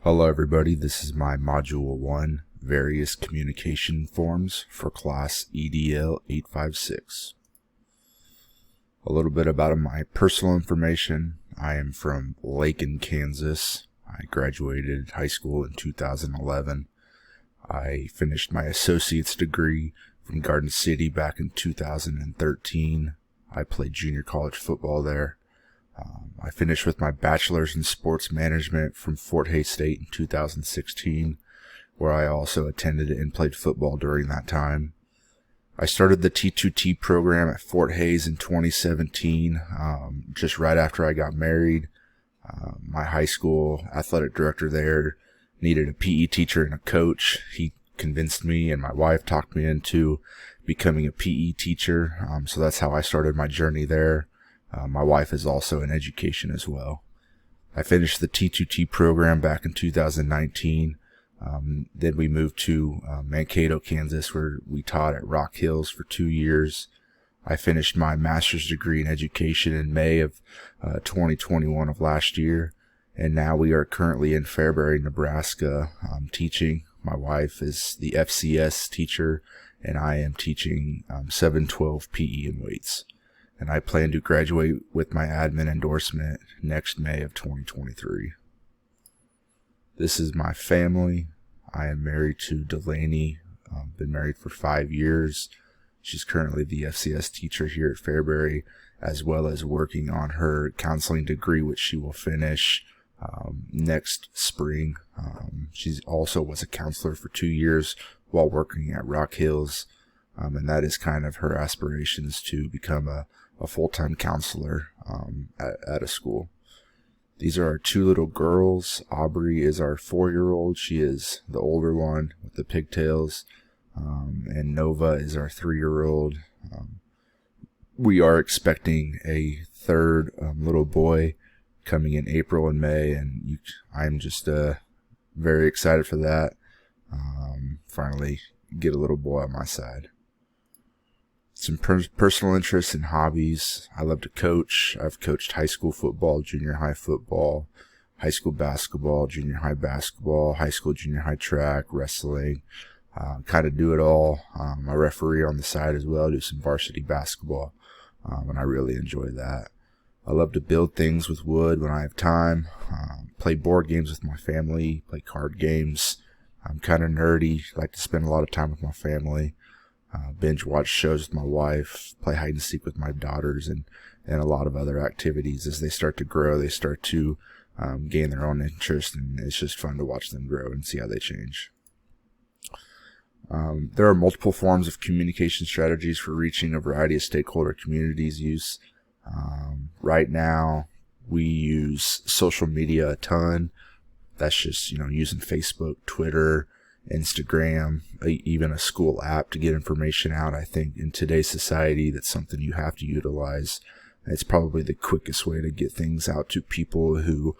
Hello everybody, this is my Module 1 Various Communication Forms for Class EDL 856. A little bit about my personal information. I am from Lakin, Kansas. I graduated high school in 2011. I finished my associate's degree from Garden City back in 2013. I played junior college football there. I finished with my bachelor's in sports management from Fort Hays State in 2016, where I also attended and played football during that time. I started the T2T program at Fort Hays in 2017, just right after I got married. My high school athletic director there needed a PE teacher and a coach. He convinced me, and my wife talked me into becoming a PE teacher, so that's how I started my journey there. My wife is also in education as well. I finished the T2T program back in 2019. Then we moved to Mankato, Kansas, where we taught at Rock Hills for 2 years. I finished my master's degree in education in May of 2021 of last year. And now we are currently in Fairbury, Nebraska, teaching. My wife is the FCS teacher, and I am teaching 712 PE and weights. And I plan to graduate with my admin endorsement next May of 2023. This is my family. I am married to Delaney. Been married for 5 years. She's currently the FCS teacher here at Fairbury, as well as working on her counseling degree, which she will finish next spring. She also was a counselor for 2 years while working at Rock Hills. And that is kind of her aspirations to become a full-time counselor at a school. These are our 2 little girls. Aubrey is our 4-year-old. She is the older one with the pigtails. And Nova is our 3-year-old. We are expecting a third little boy coming in April and May, and I'm just very excited for that. Finally get a little boy on my side. Some personal interests and hobbies. I love to coach. I've coached high school football, junior high football, high school basketball, junior high basketball, high school, junior high track, wrestling. Kind of do it all. I referee on the side as well, do some varsity basketball, and I really enjoy that. I love to build things with wood when I have time, play board games with my family, play card games. I'm kind of nerdy, like to spend a lot of time with my family. Binge watch shows with my wife, play hide and seek with my daughters, and a lot of other activities. As they start to grow, they start to gain their own interest, and it's just fun to watch them grow and see how they change. There are multiple forms of communication strategies for reaching a variety of stakeholder communities use. Right now, we use social media a ton. That's just, using Facebook, Twitter, Instagram, even a school app to get information out. I think in today's society, that's something you have to utilize. It's probably the quickest way to get things out to people who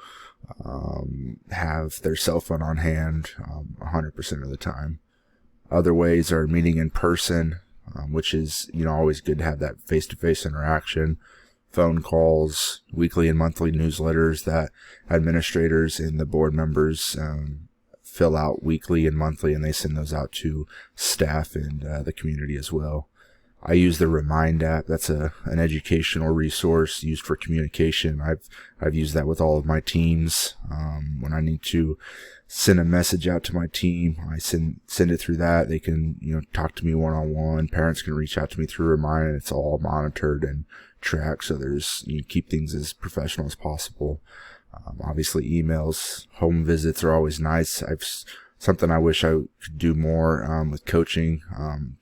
have their cell phone on hand 100% of the time. Other ways are meeting in person, which is, always good to have that face-to-face interaction. Phone calls, weekly and monthly newsletters that administrators and the board members fill out weekly and monthly, and they send those out to staff and the community as well. I use the Remind app. That's an educational resource used for communication. I've used that with all of my teams. When I need to send a message out to my team, I send it through that. They can talk to me one-on-one. Parents can reach out to me through Remind, and it's all monitored and tracked, so you keep things as professional as possible. Obviously emails, home visits are always nice. Something I wish I could do more with coaching.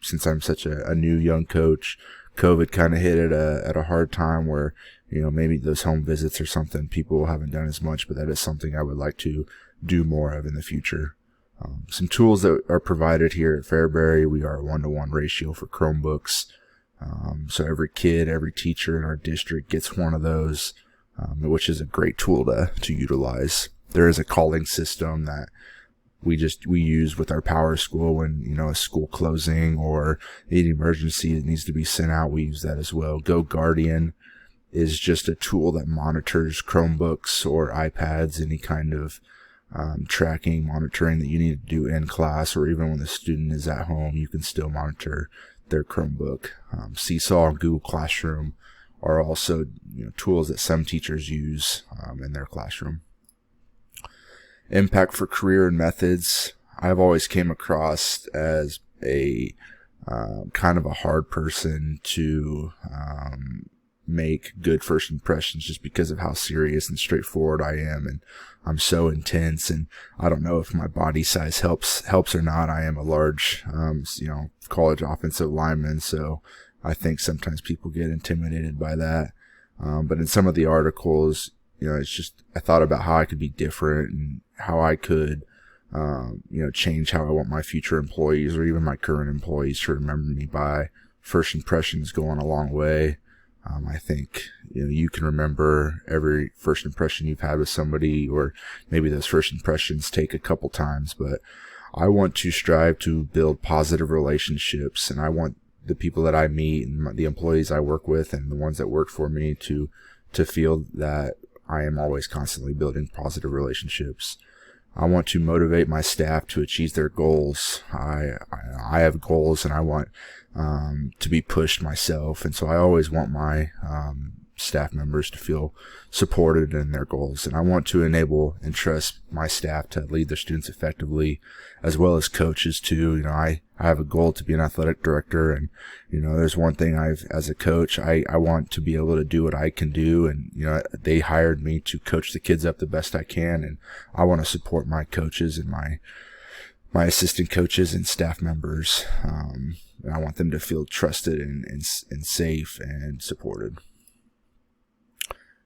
Since I'm such a new young coach, COVID kind of hit at a hard time where, maybe those home visits are something people haven't done as much, but that is something I would like to do more of in the future. Some tools that are provided here at Fairbury. We are a 1-to-1 ratio for Chromebooks. So every kid, every teacher in our district gets one of those, which is a great tool to utilize. There is a calling system that we use with our power school when, a school closing or an emergency that needs to be sent out. We use that as well. Go Guardian is just a tool that monitors Chromebooks or iPads, any kind of tracking, monitoring that you need to do in class, or even when the student is at home, you can still monitor their Chromebook. Seesaw and Google Classroom are also tools that some teachers use in their classroom. Impact for career and methods. I've always came across as a kind of a hard person to make good first impressions, just because of how serious and straightforward I am, and I'm so intense. And I don't know if my body size helps or not. I am a large college offensive lineman, so I think sometimes people get intimidated by that. But in some of the articles, it's just, I thought about how I could be different and how I could change how I want my future employees, or even my current employees, to remember me by. First impressions go on a long way. I think you can remember every first impression you've had with somebody, or maybe those first impressions take a couple times, but I want to strive to build positive relationships, and I want the people that I meet and the employees I work with and the ones that work for me to feel that I am always constantly building positive relationships. I want to motivate my staff to achieve their goals. I have goals, and I want to be pushed myself, and so I always want my staff members to feel supported in their goals. And I want to enable and trust my staff to lead their students effectively, as well as coaches too. I have a goal to be an athletic director, and there's one thing as a coach, I want to be able to do what I can do, and they hired me to coach the kids up the best I can, and I want to support my coaches and my assistant coaches and staff members, and I want them to feel trusted and safe and supported.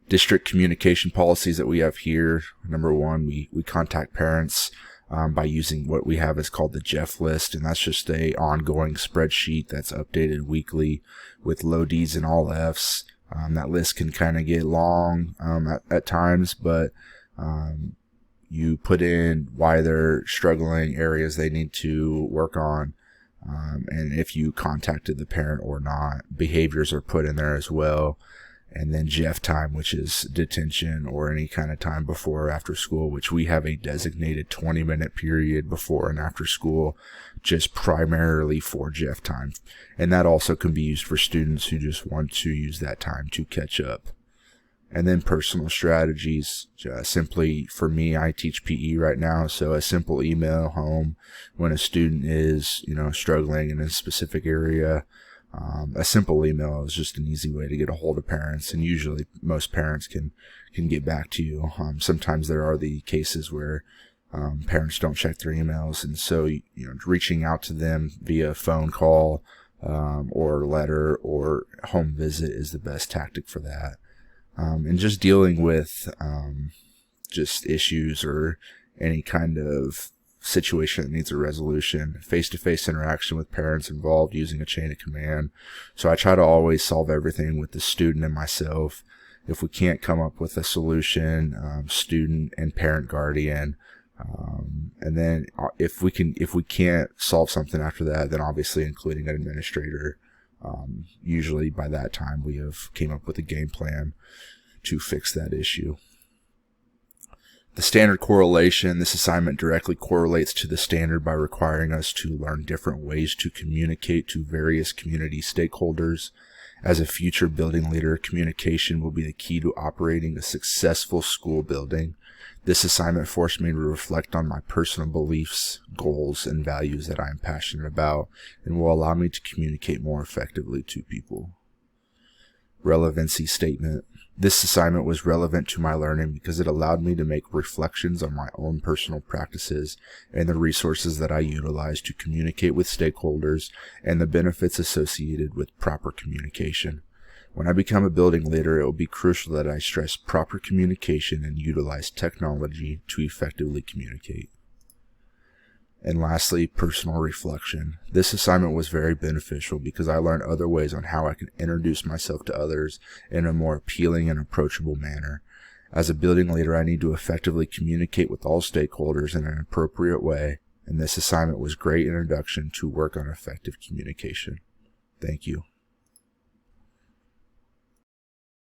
District communication policies that we have here. Number one, we contact parents by using what we have is called the Jeff list, and that's just a ongoing spreadsheet that's updated weekly with low D's and all F's. That list can kind of get long at times, but you put in why they're struggling, areas they need to work on, and if you contacted the parent or not. Behaviors are put in there as well. And then Jeff time, which is detention or any kind of time before or after school, which we have a designated 20-minute period before and after school, just primarily for Jeff time. And that also can be used for students who just want to use that time to catch up. And then personal strategies. Simply, for me, I teach PE right now, so a simple email home when a student is, struggling in a specific area. A simple email is just an easy way to get a hold of parents, and usually most parents can get back to you. Sometimes there are the cases where parents don't check their emails, and so reaching out to them via phone call or letter or home visit is the best tactic for that. And just dealing with just issues or any kind of situation that needs a resolution, face-to-face interaction with parents involved using a chain of command. So I try to always solve everything with the student and myself. If we can't come up with a solution, student and parent guardian, and then if we can't solve something after that, then obviously including an administrator. Usually by that time we have came up with a game plan to fix that issue. The standard correlation. This assignment directly correlates to the standard by requiring us to learn different ways to communicate to various community stakeholders. As a future building leader, communication will be the key to operating a successful school building. This assignment forced me to reflect on my personal beliefs, goals, and values that I am passionate about, and will allow me to communicate more effectively to people. Relevancy statement. This assignment was relevant to my learning because it allowed me to make reflections on my own personal practices and the resources that I utilize to communicate with stakeholders and the benefits associated with proper communication. When I become a building leader, it will be crucial that I stress proper communication and utilize technology to effectively communicate. And lastly, personal reflection. This assignment was very beneficial because I learned other ways on how I can introduce myself to others in a more appealing and approachable manner. As a building leader, I need to effectively communicate with all stakeholders in an appropriate way, and this assignment was a great introduction to work on effective communication. Thank you.